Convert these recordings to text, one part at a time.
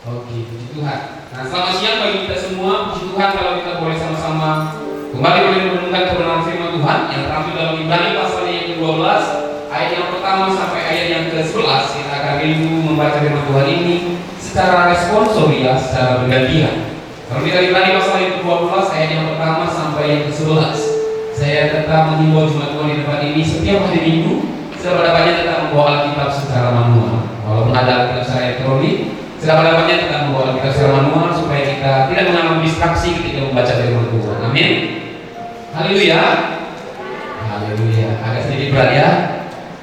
Oke, puji Tuhan. Nah, selamat siang bagi kita semua. Puji Tuhan kalau kita boleh sama-sama kembali merenungkan kebenaran firman Tuhan yang terampil dalam Ibrani pasalnya yang ke-12 ayat yang pertama sampai ayat yang ke-11. Kita akan rindu membaca firman Tuhan ini secara responsoria, secara bergantian. Kalau kita Ibrani pasal yang ke-12 ayat yang pertama sampai yang ke-11, saya tetap menghimbau jemaat Tuhan di tempat ini setiap hari Minggu sedapat-dapatnya tetap membawa Alkitab secara manual. Walaupun ada Alkitab secara elektronik, sedapat-dapatnya kita membawa Alkitab secara manual supaya kita tidak mengalami distraksi ketika membaca firman Tuhan. Amin. Haleluya. Haleluya. Agak sedikit berat ya.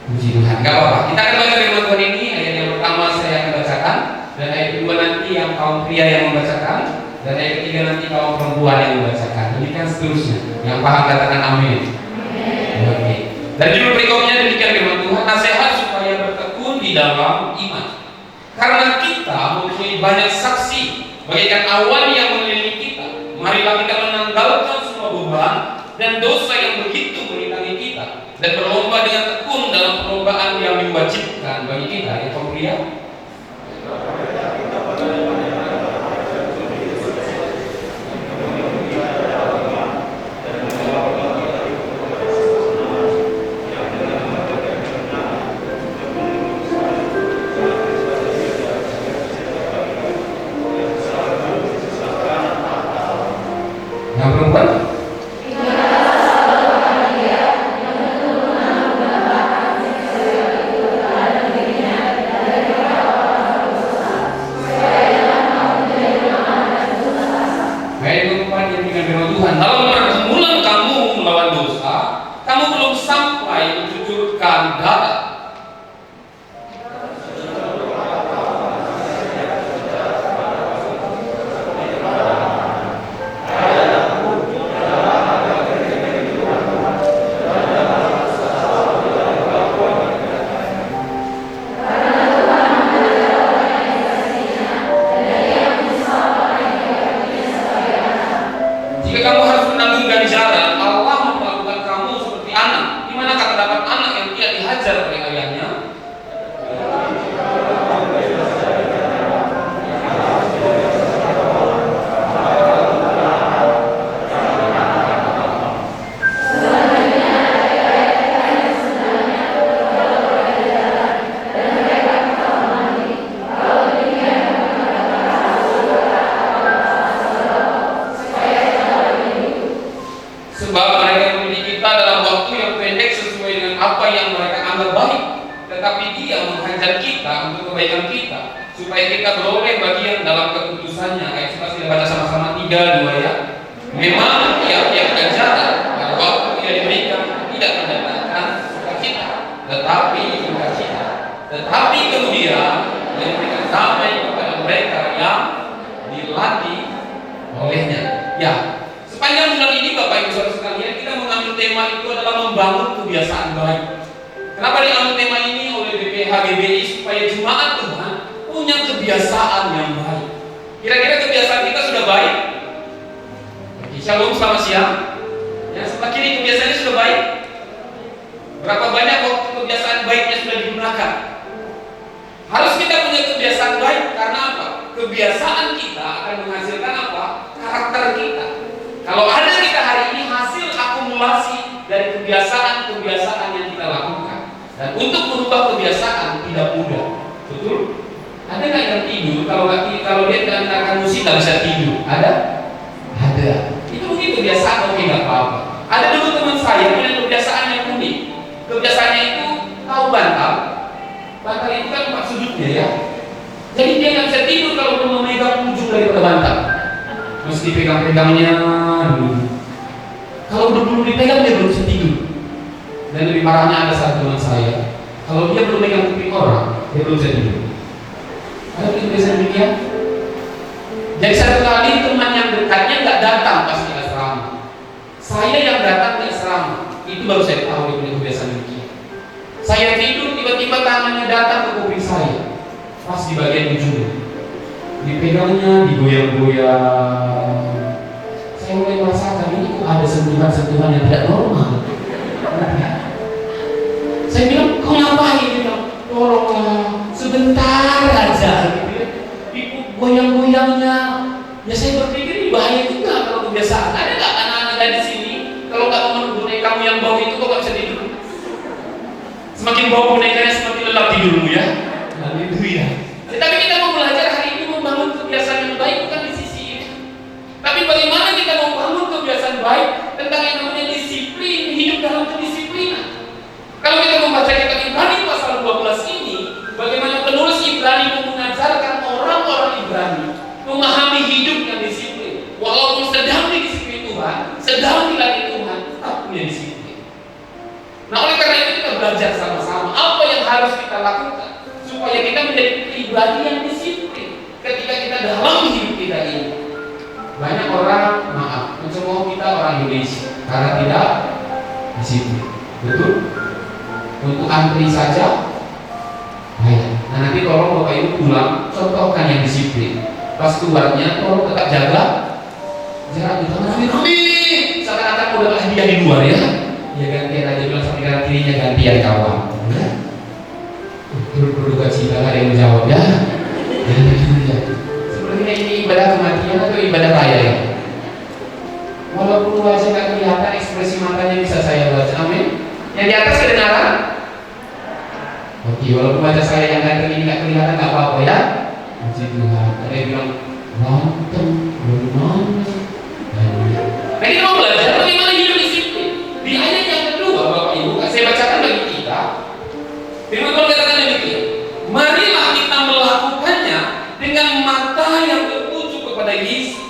Puji Tuhan. Gak apa-apa. Kita akan baca firman Tuhan ini. Ayat yang pertama saya akan bacakan, dan ayat kedua nanti yang kaum pria yang membacakan, dan ayat ketiga nanti kaum perempuan yang membacakan. Demikian seterusnya. Yang paham katakan amin. Oke. Dan judul berikutnya demikian firman Tuhan, nasihat supaya bertekun di dalam iman. Karena kita mempunyai banyak saksi bagaikan awan yang mengelilingi kita, marilah kita menanggalkan semua beban dan dosa yang begitu merintangi kita, dan berlomba dengan tekun dalam perlombaan yang diwajibkan bagi kita, ya kaum pria. Yang perempuan? Dalam pergumulan kamu melawan dosa, kamu belum sampai mencucurkan darah. Jika kamu harus menanggung ganjaran, Allah memperlakukan kamu seperti anak. Di mana terdapat anak yang tidak dihajar oleh ayahnya? Sebab mereka mendidik kita dalam waktu yang pendek sesuai dengan apa yang mereka anggap baik, tetapi Dia menghajar kita untuk kebaikan kita, supaya kita beroleh bagian dalam keputusannya. Ayat 11 kita baca sama-sama, 3-2 ya. Memang tiap-tiap ganjaran pada waktu Dia diberikan tidak mendatangkan sukacita, tetapi sukacita. Tetapi kemudian Dia memberikan damai kepada mereka yang dilatih olehnya. Ya. Sepanjang bulan ini Bapak Ibu Saudara sekalian, kita mengambil tema itu adalah membangun kebiasaan baik. Kenapa diambil tema ini oleh BPH GBI? Supaya jemaat Tuhan punya kebiasaan yang baik. Kira-kira kebiasaan kita sudah baik? Oke, shalom, selamat siang. Ya, sebelah kiri kebiasaannya sudah baik. Berapa banyak waktu kebiasaan baiknya sudah digunakan? Harus kita punya kebiasaan baik, karena apa? Kebiasaan kita akan menghasilkan apa? Karakter kita. Kalau ada kita hari ini hasil akumulasi dari kebiasaan-kebiasaan yang kita lakukan. Dan untuk merubah kebiasaan tidak mudah. Betul? Ada nggak yang tidur kalau dia tidak mendengarkan musik nggak bisa tidur? Ada? Ada. Itu mungkin kebiasaan, oke nggak apa-apa. Ada dulu teman saya punya kebiasaan yang unik. Kebiasaannya itu tahu bantal. Bantal itu kan tempat sudutnya ya. Jadi dia nggak bisa tidur kalau belum memegang ujung daripada bantal. Mesti pegang-pegangnya dulu. Kalau belum dipegang dia belum bisa tidur. Dan lebih parahnya ada satu teman saya, kalau dia belum pegang kuping orang, dia belum bisa tidur. Ada kebiasaan demikian. Jadi satu kali teman yang dekatnya nggak datang pas di asrama. Saya yang datang di asrama, itu baru saya tahu dia punya kebiasaan demikian. Saya tidur tiba-tiba tangannya datang ke kuping saya, pas di bagian ujung. Dipegangnya, digoyang-goyang. Saya mulai merasakan ini kok ada sentuhan-sentuhan yang tidak normal. Saya bilang, kau ngapain? Dia bilang, tolonglah sebentar aja. Gitu ya. goyangnya. Ya saya berpikir ini bahaya juga kalau kebiasaan. Ada nggak anak-anak di sini kalau nggak mau boneka kamu yang bau itu kok nggak bisa tidur? Semakin bau bonekanya semakin lelap tidurmu ya. Haleluya. Tapi kita mau belajar hari ini membangun kebiasaan yang baik bukan di sisi ini. Tapi bagaimana kita membangun kebiasaan baik tentang yang namanya disiplin, hidup dalam kedisiplinan. Kalau kita membaca kitab Ibrani pasal 12 ini, bagaimana penulis Ibrani mengajarkan orang-orang Ibrani memahami hidup yang disiplin. Walaupun sedang didisiplin Tuhan, sedang dilatih Tuhan, tetap punya disiplin. Nah, oleh karena itu kita belajar sama-sama apa yang harus kita lakukan supaya kita menjadi pribadi yang disiplin ketika kita dalam hidup kita ini. Banyak orang, maaf, mencoba kita orang Indonesia karena tidak disiplin. Betul? Untuk antri saja baik. Nah, nanti tolong Bapak Ibu pulang contohkan yang disiplin. Pas keluarnya tolong tetap jaga jarak di tangan rame. Seakan-akan udah hadiah di luar ya. Ya gantian aja bilang sampai kanan kirinya gantian kawan. Ya. Berduka cita ada yang menjawab ya. Sebenarnya ini ibadah kematian atau ibadah raya ya? Walaupun wajah nggak kelihatan, ekspresi matanya bisa saya baca. Amin. Yang di atas kedengaran? Oke, walaupun wajah saya yang ganteng ini nggak kelihatan nggak apa-apa ya. Puji Tuhan. Ada yang bilang ganteng, bagaimana? Nah, kita mau belajar bagaimana hidup disiplin. Di ayat yang kedua, Bapak Ibu, saya bacakan bagi kita. Firman Tuhan katakan demikian. Marilah kita melakukannya dengan mata yang tertuju kepada Yesus.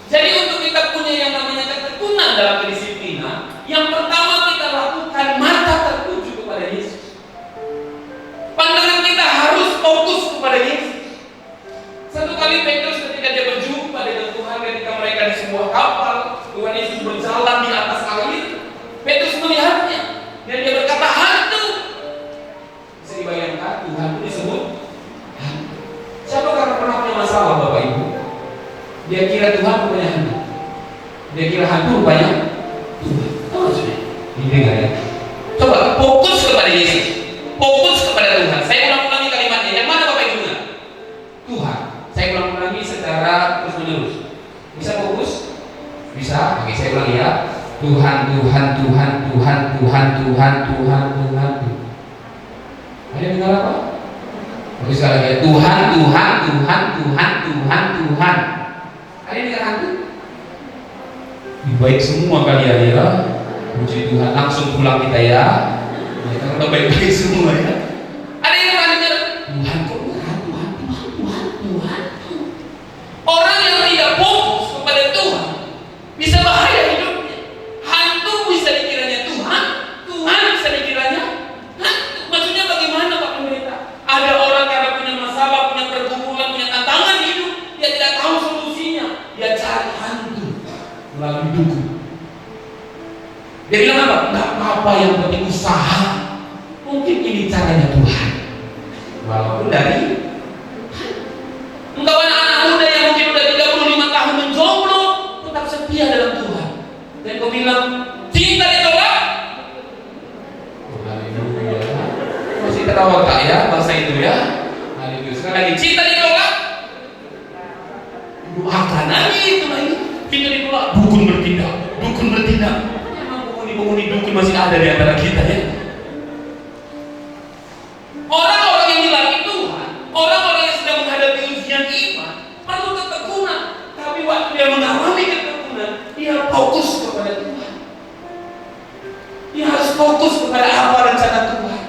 Jadi untuk kita punya yang namanya ketekunan dalam kedisiplinan, yang pertama kita lakukan mata tertuju kepada Yesus. Pandangan kita harus fokus kepada Yesus. Satu kali Petrus ketika dia berjumpa dengan Tuhan ketika mereka di sebuah kapal, Tuhan Yesus berjalan di atas air. Petrus melihatnya dan dia berkata hantu. Bisa dibayangkan Tuhan itu disebut hantu. Siapa karena pernah punya masalah Bapak Ibu? Dia kira Tuhan rupanya hantu. Dia kira hantu rupanya Tuhan. Apa maksudnya? Ini enggak ya? Coba fokus kepada Yesus. Fokus kepada Tuhan. Saya ulang-ulangi kalimatnya. Yang mana Bapak Ibu? Tuhan. Saya ulang-ulangi secara terus-menerus. Bisa fokus? Bisa? Oke, saya ulangi ya. Tuhan, Tuhan, Tuhan, Tuhan, Tuhan, Tuhan, Tuhan, Tuhan. Ada yang dengar apa? Oke, sekali lagi. Tuhan, Tuhan, Tuhan, Tuhan, Tuhan, Tuhan. Ada yang dengar hantu? Baik semua kalian ya. Puji Tuhan. Langsung pulang kita ya. Karena baik-baik semua ya. Ada yang pernah dengar Tuhan, Tuhan, Tuhan, Tuhan, Tuhan, Tuhan. Orang yang tidak fokus kepada Tuhan bisa bahaya hidupnya. Hantu bisa dikiranya Tuhan, Tuhan bisa dikiranya hantu. Maksudnya bagaimana Pak Pendeta? Ada orang karena punya masalah, punya pergumulan, punya tantangan hidup, dia tidak tahu solusinya. Dia cari hantu melalui dukun. Dia bilang apa? Nggak apa-apa, yang penting usaha. Mungkin ini caranya Tuhan. Walaupun dari engkau anak-anak muda yang mungkin udah 35 tahun menjomblo, tetap setia dalam Tuhan. Dan kau bilang, cinta ditolak. Haleluya. Masih ketawa tak ya bahasa itu ya? Haleluya. Sekali lagi, cinta ditolak. Doakan aja itu lagi. Cinta ditolak, dukun bertindak, dukun bertindak. Penghuni dukun masih ada di antara kita ya. Orang-orang yang dilatih Tuhan, orang-orang yang sedang menghadapi ujian iman, perlu ketekunan. Tapi waktu dia mengalami ketekunan, dia fokus kepada Tuhan. Dia harus fokus kepada apa rencana Tuhan.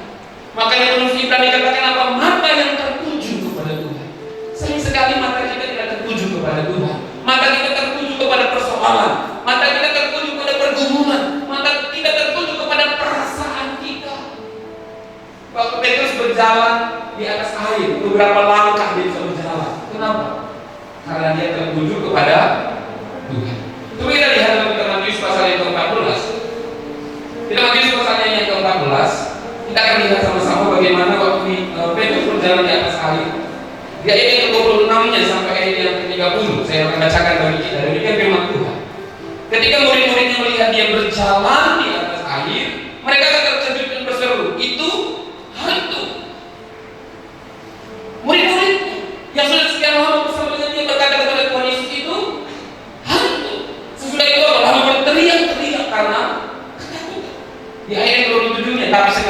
Makanya penulis Ibrani katakan apa? Mata yang tertuju kepada Tuhan. Sering sekali mata kita tidak tertuju kepada Tuhan. Mata kita tertuju kepada persoalan. Mata kita tertuju kepada pergumulan. Kita tertuju kepada perasaan kita. Waktu Petrus berjalan di atas air, beberapa langkah dia bisa berjalan. Kenapa? Karena dia tertuju kepada Tuhan. Coba kita lihat dalam kitab Matius pasal yang ke-14. Kitab Matius pasal yang ke-14, kita akan lihat sama-sama bagaimana waktu Petrus berjalan di atas air. Di ayat yang ke-26-nya sampai ayat yang ke-30, saya akan bacakan bagi kita. Demikian firman Tuhan. Ketika murid-muridnya melihat dia berjalan di atas air, mereka akan terkejut dan berseru, itu hantu. Murid-muridnya yang sudah sekian lama bersama dengan dia berkata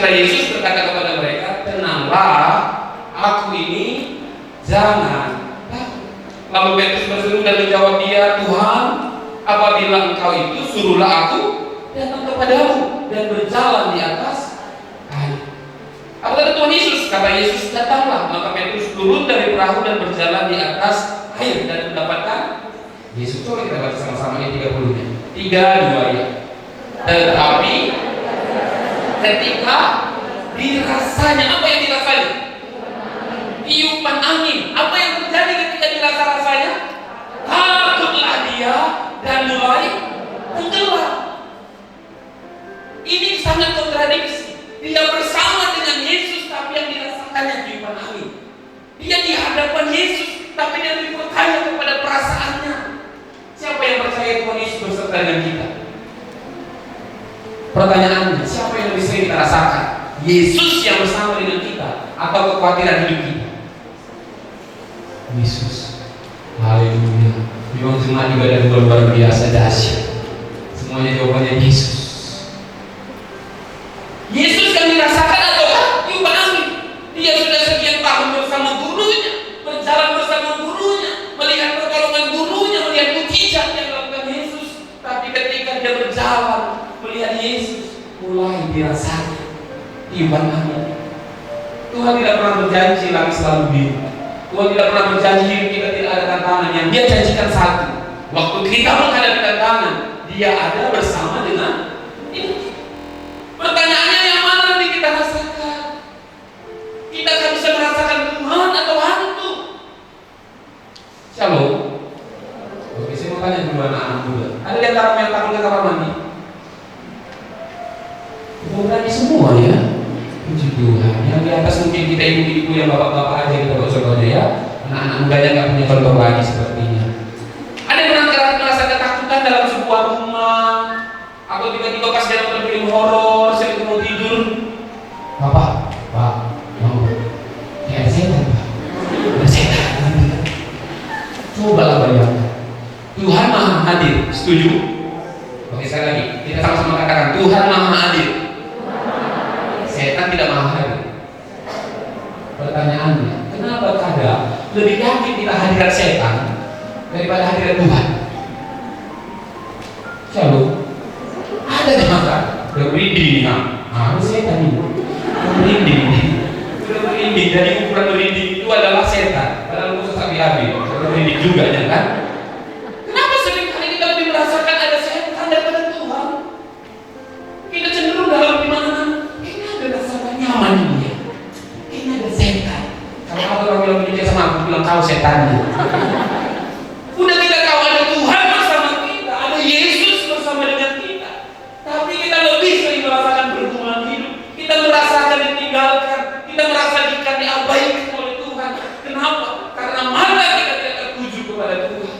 Maka Yesus berkata kepada mereka, tenanglah, aku ini, jangan takut. Lalu Petrus berseru dan menjawab dia, Tuhan, apabila engkau itu, suruhlah aku datang kepadamu dan berjalan di atas air. Apa kata Tuhan Yesus? Kata Yesus, datanglah. Maka Petrus turun dari perahu dan berjalan di atas air dan mendapatkan Yesus. Coba kita baca sama-sama ini 30-nya. 3, 2 ya. Tetapi ketika dirasanya, apa yang dirasanya? Tiupan angin. Apa yang terjadi ketika dirasa rasanya? Takutlah dia dan mulai tenggelam. Ini sangat kontradiksi. Dia bersama dengan Yesus, tapi yang dirasakannya tiupan angin. Dia di hadapan Yesus, tapi dia lebih bertanya kepada perasaannya. Siapa yang percaya Tuhan Yesus beserta dengan kita? Pertanyaannya, siapa yang lebih sering kita rasakan? Yesus yang bersama dengan kita atau kekhawatiran hidup kita? Yesus. Haleluya. Memang jemaat ibadah luar biasa dahsyat. Semuanya jawabannya Yesus. Yesus yang dirasakan adalah tiupan angin. Dia sudah sekian tahun bersama gurunya, berjalan bersama gurunya, melihat pertolongan gurunya, melihat mukjizat yang dilakukan Yesus. Tapi ketika dia berjalan melihat Yesus, mulai dirasakan tiupan angin. Tuhan tidak pernah berjanji lagi selalu biru. Tuhan tidak pernah berjanji hidup kita tidak ada tantangan. Yang Dia janjikan satu, waktu kita menghadapi tantangan, Dia ada bersama dengan ini. Pertanyaannya, yang mana nanti kita rasakan? Kita akan bisa merasakan Tuhan atau hantu? Shalom. Oke, saya mau tanya dulu anak-anak muda. Ada di antara yang takut ke kamar mandi? Berani semua ya. Puji Tuhan. Yang di atas mungkin kita ibu-ibu, yang bapak-bapak aja kita bawa ya. Anak-anak mudanya nggak punya contoh lagi sepertinya. Ada yang pernah merasa ketakutan dalam sebuah rumah, atau tiba-tiba pas dia nonton film horor, saya mau tidur, Pak, mau kayak ada setan, Pak. Ada setan. Cobalah bayangkan. Tuhan Maha Hadir. Setuju? Oke, sekali lagi kita sama-sama katakan Tuhan Maha Hadir. Setan tidak maha hadir. Pertanyaannya, kenapa kadang lebih yakin kita hadirat setan daripada hadirat Tuhan? Shalom. Ada jemaat bermerinding, harus setan ini. Bermerinding dari ukuran merinding itu adalah setan. Padahal khusus sapi-sapi bermerinding juga, kan? Kenapa seringkali kita lebih merasakan ada setan daripada Tuhan? Kita cenderung dalam dimana? Nyaman dia, kayaknya ada setan. Kalau orang bilang begini sama aku, bilang kau setannya. Udah kita tahu ada Tuhan bersama kita, ada Yesus bersama dengan kita, tapi kita lebih sering merasakan bergumulan hidup. Kita merasakan ditinggalkan, kita merasakan diabaikan oleh Tuhan. Kenapa? Karena mata kita tidak tertuju kepada Tuhan,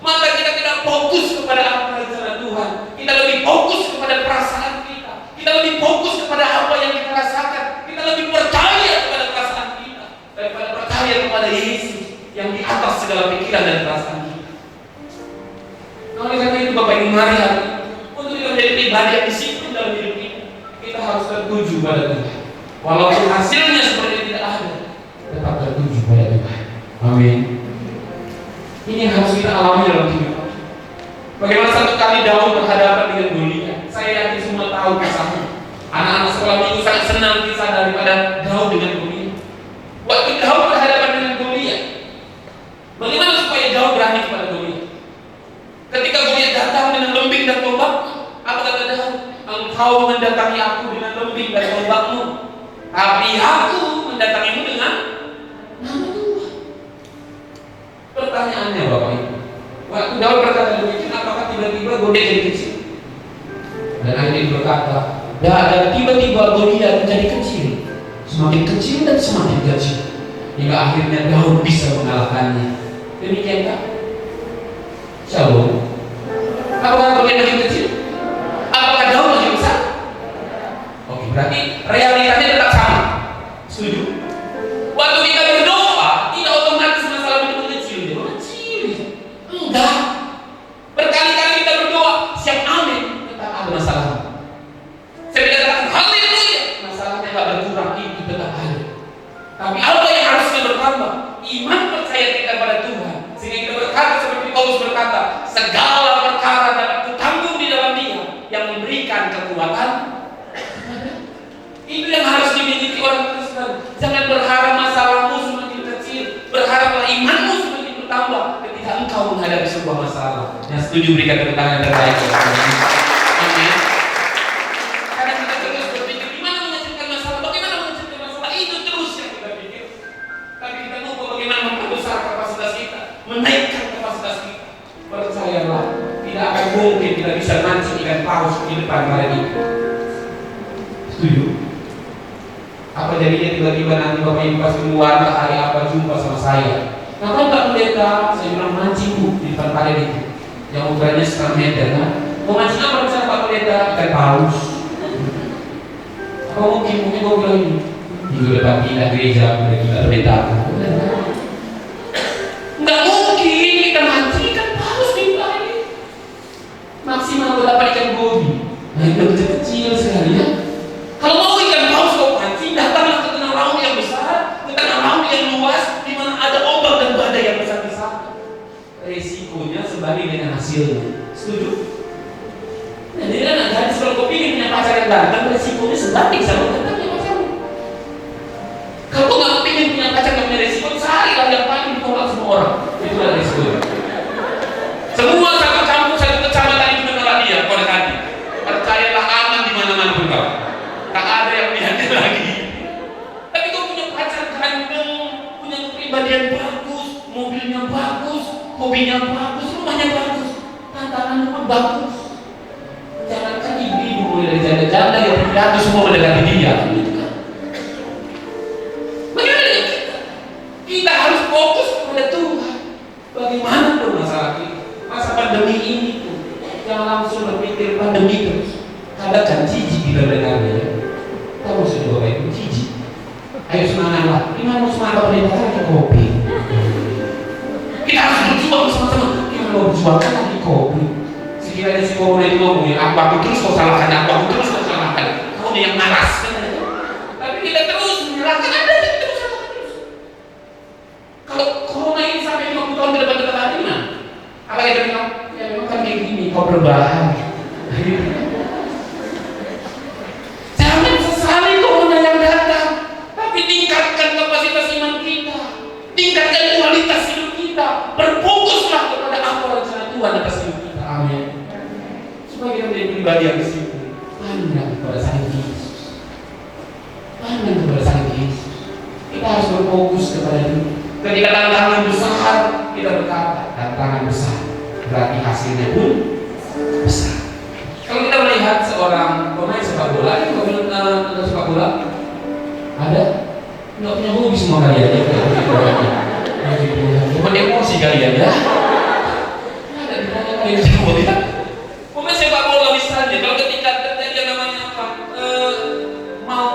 mata kita tidak fokus kepada apa rencana Tuhan. Kita lebih fokus kepada perasaan kita, kita lebih fokus kepada apa yang kita rasakan. Kita lebih percaya kepada perasaan kita daripada percaya kepada Yesus yang di atas segala pikiran dan perasaan kita. Oleh karena itu Bapak Ibu, mari untuk kita menjadi pribadi yang disiplin dalam hidup kita, kita harus tertuju pada Tuhan. Walaupun hasilnya seperti tidak ada, tetap tertuju pada Tuhan. Amin. Ini yang harus kita alami dalam hidup. Bagaimana satu kali Daud berhadapan dengan Goliat. Saya yakin semua tahu kisahnya. Anak-anak sekolah minggu sangat senang kisah daripada Daud dengan Goliat. Waktu Daud berhadapan dengan Goliat, bagaimana supaya Daud berani kepada Goliat? Ketika Goliat datang dengan lembing dan tombak, apa kata Daud? Engkau mendatangi aku dengan lembing dan tombakmu, tapi aku mendatangimu dengan nama Tuhan. Pertanyaannya Bapak Ibu, waktu Daud berkata demikian, apakah tiba-tiba Goliat jadi kecil? Dan akhirnya berkata, dan tiba-tiba Goliat menjadi kecil, semakin kecil dan semakin kecil, hingga akhirnya Daud bisa mengalahkannya. Demikian kan? Shalom. Apakah Goliat makin kecil? Apakah Daud makin besar? Oke, berarti realitanya tetap sama. Setuju? Waktu kita berdoa, tidak otomatis masalah itu kecil. Enggak. Berkali-kali kita berdoa, siap amin, tetap ada masalah. Saya katakan haleluya, masalahnya engkau menghadapi sebuah masalah. Yang setuju berikan tepuk tangan yang terbaik. Amin. Karena kita terus berpikir gimana menyelesaikan masalah, bagaimana menyelesaikan masalah, itu terus yang kita pikir. Tapi kita lupa bagaimana membesar kapasitas kita, menaikkan kapasitas kita. Percayalah, tidak akan mungkin kita bisa mancing ikan paus di depan hari ini. Setuju? Apa jadinya tiba-tiba nanti Bapak Ibu pas keluar hari apa jumpa sama saya? Ngapain Pak Pendeta? Saya bilang mancing Bu di depan paret itu, yang ukurannya 1,5 meter kan? Mau mancing apa misalnya Pak Pendeta? Ikan paus. Apa mungkin gue bilang ini? Minggu depan pindah gereja, udah gila pendeta. Nggak mungkin kita mancing ikan paus di paret. Maksimal gue dapat ikan gobi. Nah itu kecil sekali ya. Kalau mau ikan paus kau pancing, datanglah ke tengah laut yang besar, ke tengah laut yang luas, di mana ada ombak dan badai yang besar-besar. Resikonya sebanding dengan hasilnya. Setuju? Nah, jadi kan gadis kalau kau ingin punya pacar yang datang, resikonya sebanding sama datangnya pacarmu. Kalau kau nggak ingin punya pacar yang punya resiko, carilah yang paling ditolak semua orang. Itulah resikonya. Semua satu kampung, satu kecamatan itu menolak dia, kau dekati. Percayalah aman di mana-mana pun kau. Tak ada yang lihatnya lagi. Tapi kau punya pacar ganteng, punya kepribadian bagus, mobilnya bagus, hobinya bagus, rumahnya bagus, tantangannya pun bagus. Jangankan ibu-ibu mulai dari janda-janda yang pidato semua mendekati dia. Gitu kan? Bagaimana dengan kita? Kita harus fokus kepada Tuhan. Bagaimana pun masalah kita, masa pandemi ini tuh, jangan langsung berpikir pandemi terus. Kadang kan jijik kita mendengarnya ya. Tahu sudah Bapak Ibu jijik. Ayo semangatlah. Gimana mau semangat pendeta lagi kopi? Kita harus berjuang bersama-sama. Gimana mau berjuang kan lagi kopi? Sekiranya si kopi itu ngomongin aku terus kau salahkan, aku terus kau salahkan. Kau yang malas. Tapi kita terus menyalahkan Anda, kita terus salahkan terus. Kalau corona ini sampai 50 tahun ke depan kita lagi mana? Apa kita bilang? Ya memang kan kayak gini. Kau berbahaya. Jangan sesali corona yang datang, tapi tingkatkan kapasitas iman kita, tingkatkan kualitas hidup kita, berfokuslah kepada apa rencana Tuhan atas hidup kita. Amin. Supaya kita menjadi pribadi yang disiplin, pandang kepada Sang Yesus, pandang kepada Sang Yesus. Kita harus berfokus kepada Dia. Ketika tantangan besar, kita berkata, tantangan besar, berarti hasilnya pun besar. Kalau kita melihat seorang pemain sepak bola, ini kau bilang tentang sepak bola, ada nggak punya hobi semua kalian ya? Bukan emosi kalian ya? Ada ditanya kalian semua ya? Pemain sepak bola misalnya, kalau ketika terjadi yang namanya apa, mau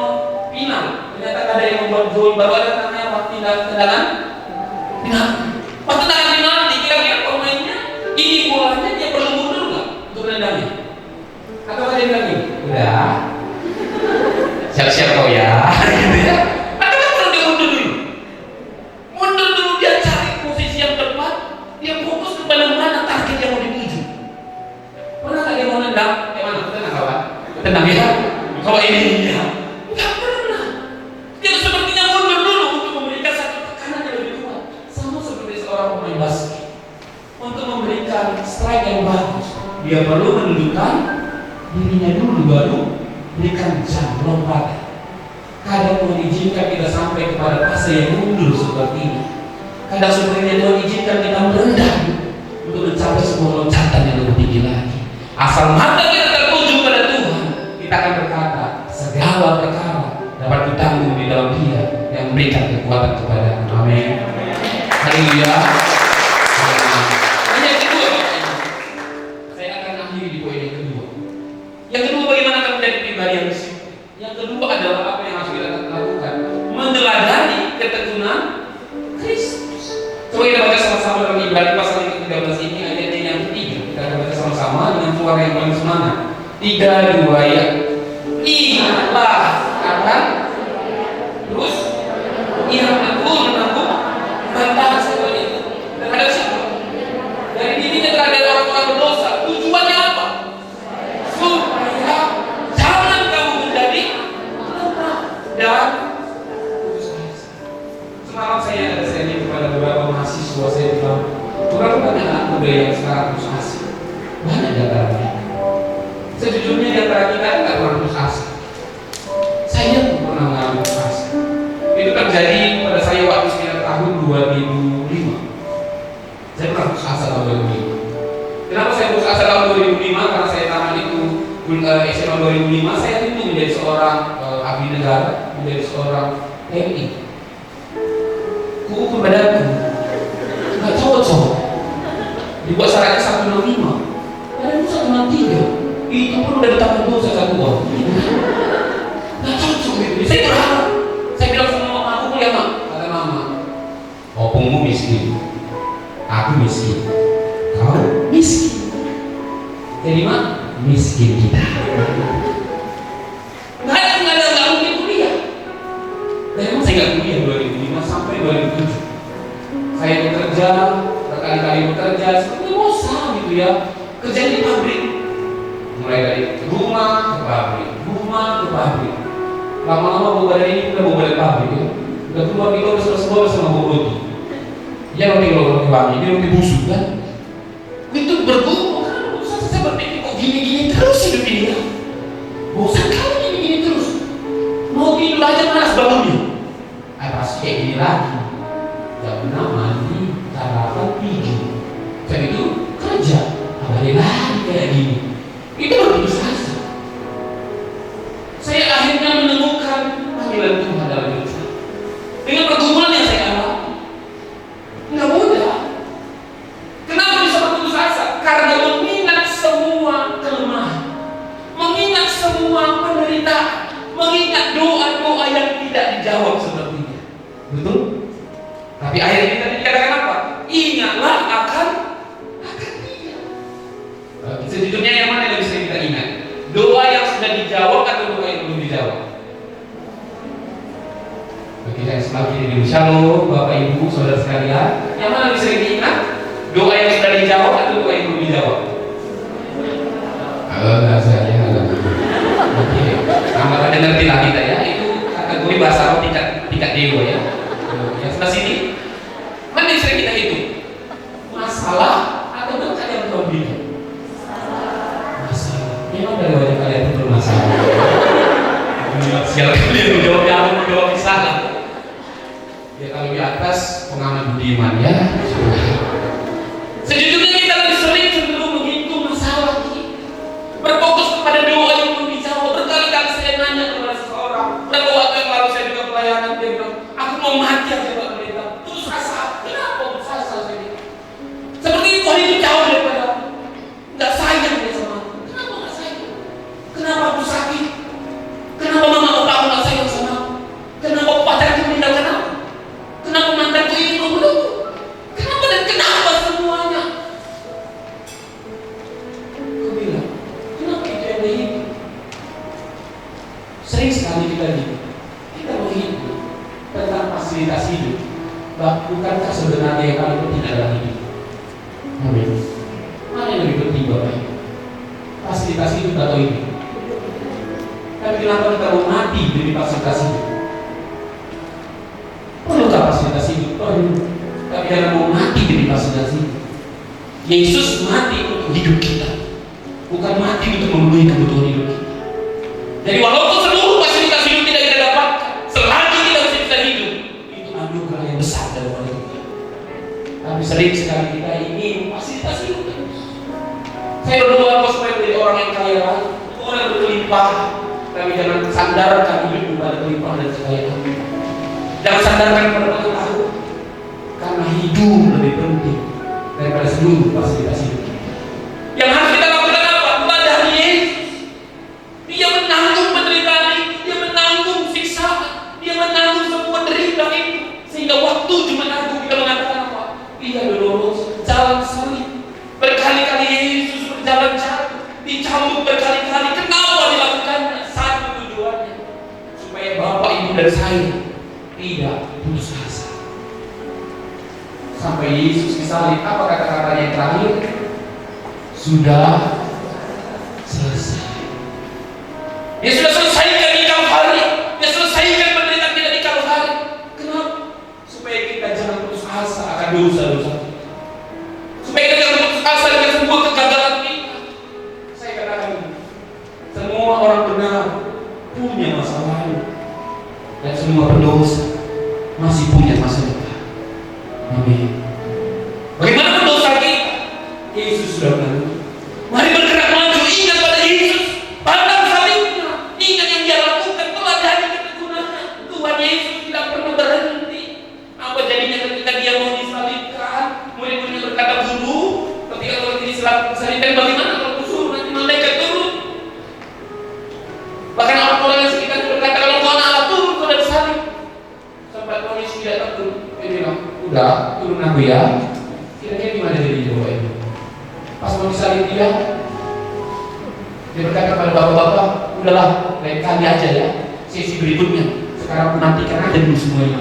final, ternyata ada yang membuat gol, baru ada namanya apa, tendangan final. Pas tendangan final, dikira-kira pemainnya ini bolanya dia perlu mundur nggak untuk menendangnya? Atau ada yang bilang udah siap-siap kau ya, gitu ya. Atau kan perlu dia mundur dulu, dia cari posisi yang tepat, dia fokus kepada mana target yang mau dituju. Pernah nggak dia mau nendang? Kayak mana? Tenang kawan, tenang ya. Kalau ini ya, nggak pernah. Dia sepertinya mundur dulu untuk memberikan satu tekanan yang lebih kuat, sama seperti seorang pemain basket. Untuk memberikan strike yang bagus, dia perlu menunjukkan dirinya dulu, baru berikan jam lompat. Kadang Tuhan izinkan kita sampai kepada fase yang mundur seperti ini. Kadang sebenarnya Tuhan izinkan kita merendah untuk mencapai sebuah loncatan yang lebih tinggi lagi. Asal mata kita tertuju pada Tuhan, kita akan berkata segala perkara dapat ditanggung di dalam Dia yang memberikan kekuatan kepada. Amin. Haleluya. Yang kedua, saya akan akhiri di poin yang kedua. Yang kedua, bagaimana kita menjadi pribadi yang disiplin. Yang kedua adalah apa yang harus kita lakukan, meneladani ketekunan Kristus. Coba kita baca sama-sama dalam Ibrani pasal yang ke-13 ini ayat yang ketiga. Kita akan baca sama-sama dengan suara yang paling semangat. 3, 2 ya. Ingatlah akan terus yang teguh menanggung bantahan setan itu terhadap siapa? Dari dirinya terhadap orang-orang berdosa. Tujuannya apa? Supaya jangan kamu menjadi lemah dan putus asa. Semalam saya ada sharing kepada beberapa mahasiswa, saya bilang beberapa banyak muda yang sekarang putus asa. Banyak di antara mereka. Sejujurnya di antara kita nggak pernah putus asa. Saya pun pernah mengalami putus asa. Itu terjadi pada saya waktu sekitar tahun 2005. Saya pernah putus asa tahun 2005. Kenapa saya putus asa tahun 2005? Karena saya tamat itu SMA 2005. Saya itu menjadi seorang abdi negara, menjadi seorang TNI. Kuku badanku nggak cocok. Dibuat syaratnya 165. Badanku 163. Itu pun udah ditambah dosa 1 orang. Nggak cocok itu. Saya berharap. Saya bilang sama mama, aku kuliah mak. Kata mama, opungmu miskin, aku miskin, kau miskin. Jadi mak, miskin kita. Nggak mungkin kuliah. Dan emang saya nggak kuliah 2005 sampai 2007. Saya bekerja, berkali-kali bekerja, seperti bosan gitu ya. Kerja di pabrik, mulai dari rumah ke pabrik, rumah ke pabrik. Lama-lama bau badan ini udah bau badan pabrik ya. Udah keluar di luar sebelah sama bau roti. Ya roti wangi, ini roti busuk kan. Itu bergumul kan. Saya berpikir kok gini-gini terus hidup ini ya. Bosan kali gini-gini terus. Mau tidur aja malas bangunnya. Pasti kayak gini lagi. Gak pernah mandi, sarapan, tidur. Dan itu kerja. Kembali lagi kayak gini. Itu berputus asa. Saya akhirnya menemukan panggilan Tuhan dalam hidup saya. Dengan pergumulan yang saya alami, nggak mudah. Kenapa bisa berputus asa? Karena mengingat semua kelemahan, mengingat semua penderitaan, mengingat doa-doa yang tidak dijawab sepertinya. Betul? Tapi akhirnya kita dikatakan apa? Ingatlah akan Dia. Sejujurnya yang mana yang bisa kita ingat? Doa yang sudah dijawab atau doa yang belum dijawab? Bagi saya semakin di Shalom, Bapak Ibu, Saudara sekalian, yang mana bisa kita ingat? Doa yang sudah dijawab atau doa yang belum dijawab? Enggak saya agak. Oke, tambah ada ngerti lah kita ya. Itu kategori bahasa roh tingkat dewa ya. Yang sebelah sini, mana yang sering kita hitung? Masalah atau berkat yang Tuhan beri? Memang dari wajah kalian itu bermasalah. Sial kalian jawabnya aku menjawab salah. Ya kalau di atas pengamat budiman ya. Sejujurnya kita lebih sering cenderung menghitung masalah kita. Berfokus kepada doa yang belum dijawab. Berkali-kali saya nanya kepada seseorang. Berapa waktu yang lalu saya juga pelayanan, dia bilang, aku mau mati aja Pak Pendeta. Putus asa. Kenapa putus asa saya bilang? Seperti Tuhan itu jauh daripada aku. Nggak sayang dia sama aku. Kenapa aku sakit? Kenapa mama bapak aku gak sayang sama aku? Kenapa pacarku meninggalkan aku? Kenapa mantanku ini membunuhku? Kenapa dan kenapa semuanya? Aku bilang, kenapa itu yang hidup? Sering sekali kita hidup. Kita mau hidup tentang fasilitas hidup. Bukankah sebenarnya yang paling penting adalah hidup? Amin. Mana yang lebih penting Bapak Ibu? Fasilitas hidup atau hidup? Tapi kenapa kita mau mati demi fasilitas hidup? Perlukah fasilitas hidup? Perlu. Tapi jangan mau mati demi fasilitas hidup. Yesus mati untuk hidup kita, bukan mati untuk memenuhi kebutuhan hidup kita. Jadi walaupun seluruh fasilitas hidup tidak kita dapatkan, selagi kita masih bisa hidup, itu anugerah yang besar daripada kita. Tapi sering sekali kita ingin fasilitas hidup terus. Saya berdoa supaya menjadi orang yang kaya raya, orang yang berlimpah. Tapi jangan sandarkan hidup pada kelimpahan dan kekayaan. Jangan sandarkan pada pengetahuan, karena hidup lebih penting daripada seluruh fasilitas hidup. Yang harus kita lakukan apa? Meladani Yesus. Dia menanggung penderitaan itu, dia menanggung siksaan, dia menanggung semua derita itu, sehingga waktu Jumat Agung kita mengatakan apa? Dia dolores, jalan salib. Berkali-kali Yesus berjalan jatuh, dicambuk berkali-kali. Kenapa dilakukannya? Satu tujuannya, supaya Bapak, Ibu dan saya tidak putus asa. Sampai Yesus disalib, apa kata-katanya yang terakhir? Sudah selesai. Dia sudah selesaikan di Kalvari. Dia selesaikan penderitaan kita di Kalvari. Kenapa? Supaya kita jangan putus asa akan dosa-dosa. Supaya kita jangan putus cuma berdosa, masih punya masa depan. Amin. Bagaimana dosa kita? Yesus sudah menanggung. Mari bergerak maju, ingat pada Yesus, pandang salibnya, ingat yang Dia lakukan telah dari keteguhannya. Tuhan Yesus tidak pernah berhenti. Apa jadinya ketika Dia mau disalibkan? Murid-muridnya berkata, Guru, ketika kalau disalibkan bagaimana kalau suruh nanti malaikat turun? Bahkan orang-orang yang sekitar berkata, kalau kau anak Allah turun, kau dari salib. Sampai Tuhan Yesus tidak turun. Dia bilang, udah turun aku ya. Kira-kira gimana jadi doa itu? Pas mau disalib dia berkata kepada bapak-bapak, udahlah lain kali aja ya, sesi berikutnya. Sekarang nantikan aja dulu semuanya.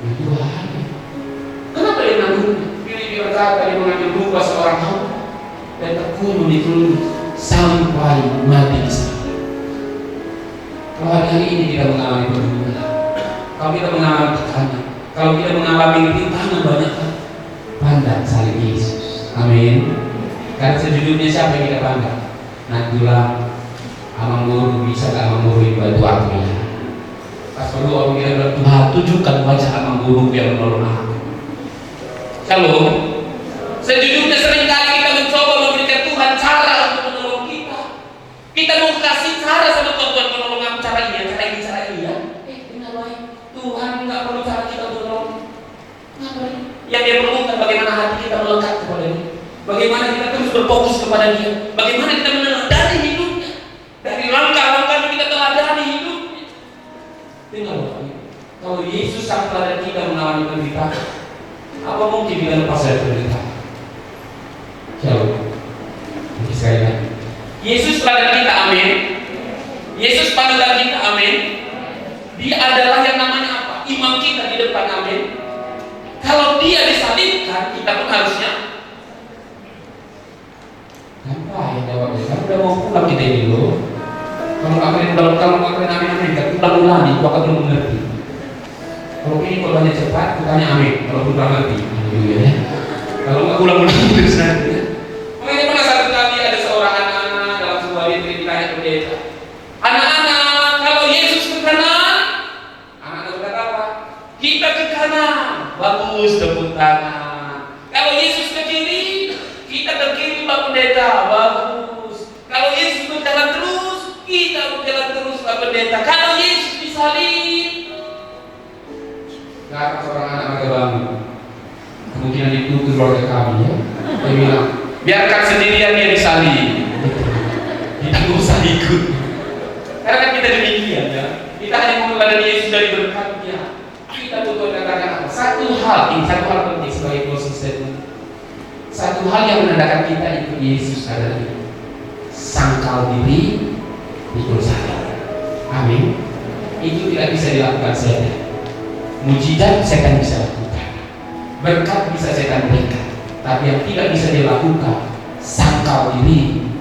Ya Tuhan, kenapa dia nanggung? Pilih berkata dia mengambil lupa seorang hamba dan terkurung di kulit sampai mati di sana. Kalau hari ini kita mengalami pergumulan, kalau kita mengalami tekanan, kalau kita mengalami rintangan banyak hal, pandang salib Yesus. Amin. Karena sejujurnya siapa yang kita pandang? Nantulah amang guru, bisa gak amang guru yang bantu aku ya? Pas perlu orang kita bilang, Tuhan tunjukkan wajah amang guru yang menolong aku. Shalom. Sejujurnya seringkali kita mencoba memberikan Tuhan cara untuk menolong kita. Kita mau kasih cara sama Tuhan menolong aku, cara ini ya. Dengan baik. Tuhan nggak perlu cara kita untuk menolong. Yang Dia perlukan bagaimana hati kita melekat kepada Dia, bagaimana kita terus berfokus kepada Dia, bagaimana kita meneladani hidupnya dari langkah-langkah yang kita teladani hidupnya. Dengar Bapak, kalau Yesus sang teladan kita mengalami penderitaan, apa mungkin kita lepas dari penderitaan? Jauh. Jadi sekali lagi, Yesus teladan kita, amin. Yesus panutan kita, amin. Dia adalah yang namanya apa? Imam kita di depan, amin. Kalau Dia disalibkan, kita pun harusnya apa ya jawabnya? Kan udah mau pulang kita ini loh. Kalau kalian amin kita ulang-ulangi, aku akan belum mengerti. Kalau ini korbannya cepat, bukannya amin. Kalau belum mengerti, ya. Kalau nggak ulang-ulangi terus nanti. Makanya pernah satu kali ada seorang anak-anak dalam sebuah retreat ditanya pendeta, anak-anak, kalau Yesus ke kanan, anak-anak berkata apa? Kita ke kanan. Bagus, tepuk tangan. Kalau Yesus ke kiri, kita ke kiri, Pak Pendeta. Bagus. Kalau Yesus berjalan terus, kita berjalan terus, Pak Pendeta. Kalau Yesus disalib, nggak ada seorang anak mereka bangun. Kemungkinan itu keluarga kami ya. Dia bilang, biarkan sendirian Dia disalib. Kita nggak usah ikut. Karena kan kita demikian ya. Kita hanya mengeladani Yesus dari berkat-Nya. Kita butuh katakan satu hal penting sebagai closing statement. Satu hal yang menandakan kita ikut Yesus adalah sangkal diri ikut saya. Amin. Itu tidak bisa dilakukan setan. Mujizat setan bisa lakukan, berkat bisa setan berikan, tapi yang tidak bisa dilakukan sangkal diri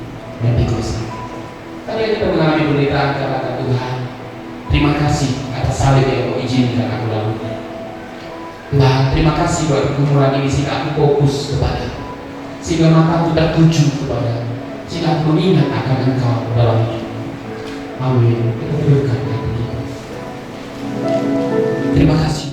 dan ikut saya. Tadi kita mengalami penderitaan kata Tuhan, terima kasih atas salib yang Kau izinkan aku lakukan. Tuhan, terima kasih buat pergumulan ini sehingga aku fokus kepada, sehingga mataku tertuju kepada, sehingga aku mengingat akan Engkau dalam hidup. Amin. Kita berdoa. Terima kasih.